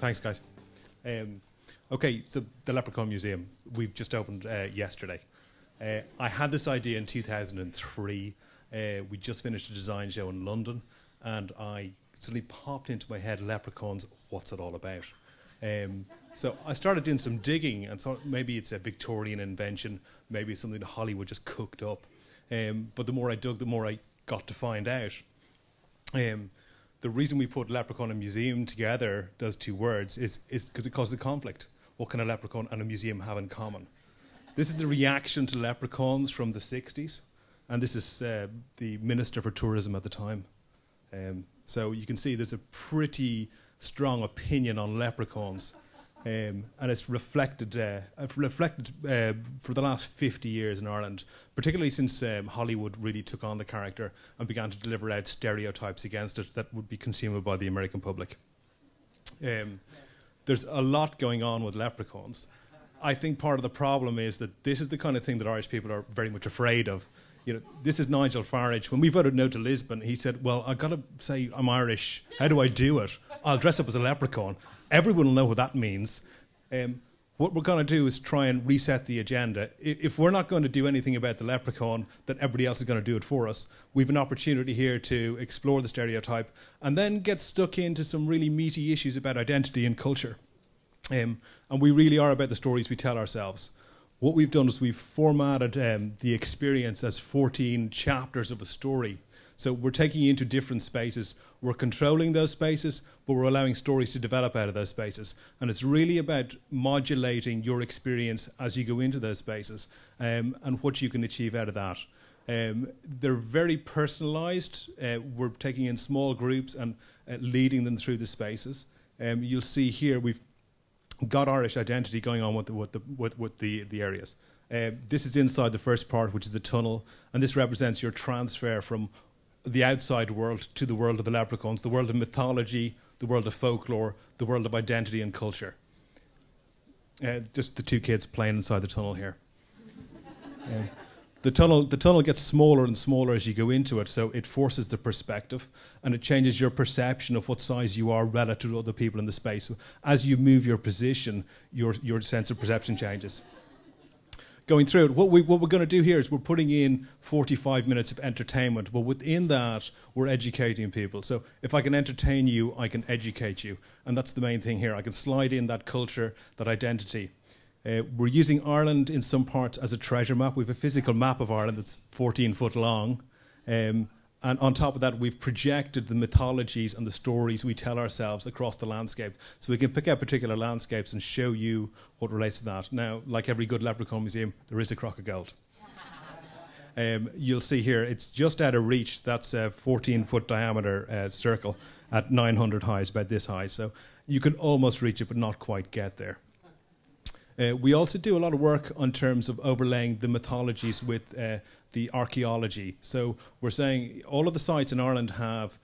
Thanks, guys. Okay, so the Leprechaun Museum, we've just opened yesterday. I had this idea in 2003. We just finished a design show in London, and I suddenly popped into my head, leprechauns, what's it all about? So I started doing some digging, and thought maybe it's a Victorian invention, maybe it's something that Hollywood just cooked up. But the more I dug, the more I got to find out. The reason we put leprechaun and museum together, those two words, is because it causes a conflict. What can a leprechaun and a museum have in common? This is the reaction to leprechauns from the 60s, and this is the Minister for Tourism at the time. So you can see there's a pretty strong opinion on leprechauns, and it's reflected for the last 50 years in Ireland, particularly since Hollywood really took on the character and began to deliver out stereotypes against it that would be consumable by the American public. There's a lot going on with leprechauns. I think part of the problem is that this is the kind of thing that Irish people are very much afraid of. You know, this is Nigel Farage. When we voted no to Lisbon, he said, well, I've got to say I'm Irish. How do I do it? I'll dress up as a leprechaun. Everyone will know what that means. What we're going to do is try and reset the agenda. If we're not going to do anything about the leprechaun, then everybody else is going to do it for us. We have an opportunity here to explore the stereotype and then get stuck into some really meaty issues about identity and culture. And we really are about the stories we tell ourselves. What we've done is we've formatted the experience as 14 chapters of a story. So we're taking you into different spaces. We're controlling those spaces, but we're allowing stories to develop out of those spaces. And it's really about modulating your experience as you go into those spaces and what you can achieve out of that. They're very personalized. We're taking in small groups and leading them through the spaces. You'll see here we've got Irish identity going on with the areas. This is inside the first part, which is the tunnel, and this represents your transfer from the outside world to the world of the leprechauns, the world of mythology, the world of folklore, the world of identity and culture. Just the two kids playing inside the tunnel here. The tunnel gets smaller and smaller as you go into it, so it forces the perspective, and it changes your perception of what size you are relative to other people in the space. So as you move your position, your sense of perception changes. Going through it, what we're going to do here is we're putting in 45 minutes of entertainment, but within that, we're educating people. So if I can entertain you, I can educate you, and that's the main thing here. I can slide in that culture, that identity. We're using Ireland in some parts as a treasure map. We have a physical map of Ireland that's 14 foot long. And on top of that, we've projected the mythologies and the stories we tell ourselves across the landscape. So we can pick out particular landscapes and show you what relates to that. Now, like every good leprechaun museum, there is a crock of gold. You'll see here, it's just out of reach. That's a 14-foot diameter circle at 900 high, it's about this high. So you can almost reach it, but not quite get there. We also do a lot of work on terms of overlaying the mythologies with the archaeology. So we're saying all of the sites in Ireland have,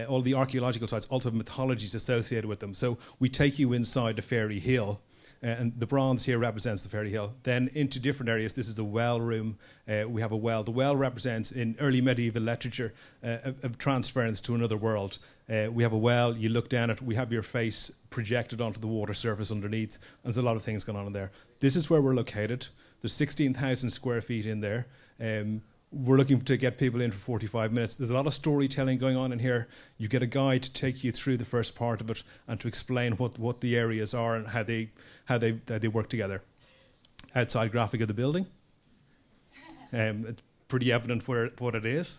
all the archaeological sites also have mythologies associated with them. So we take you inside the Fairy Hill, and the bronze here represents the Fairy Hill. Then into different areas, this is the well room. We have a well. The well represents, in early medieval literature, a transference to another world. We have a well, you look down it, we have your face projected onto the water surface underneath, and there's a lot of things going on in there. This is where we're located. There's 16,000 square feet in there. We're looking to get people in for 45 minutes. There's a lot of storytelling going on in here. You get a guide to take you through the first part of it and to explain what the areas are and how they work together. Outside graphic of the building. It's pretty evident what it is.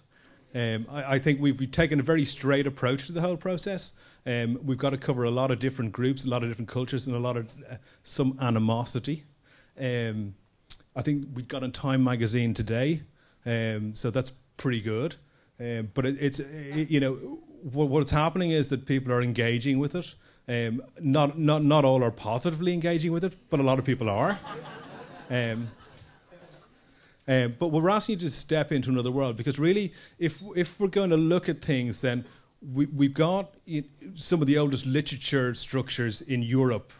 I think we've taken a very straight approach to the whole process. We've got to cover a lot of different groups, a lot of different cultures, and a lot of some animosity. I think we got in Time magazine today, so that's pretty good. But you know, what's happening is that people are engaging with it. Not all are positively engaging with it, but a lot of people are. But we're asking you to step into another world, because really, if we're going to look at things, then we've got some of the oldest literature structures in Europe.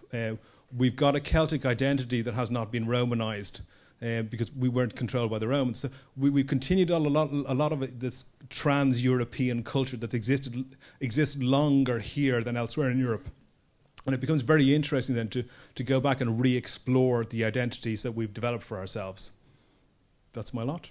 We've got a Celtic identity that has not been Romanized, because we weren't controlled by the Romans. So we've continued on a lot of this trans-European culture that exists longer here than elsewhere in Europe. And it becomes very interesting then to go back and re-explore the identities that we've developed for ourselves. That's my lot.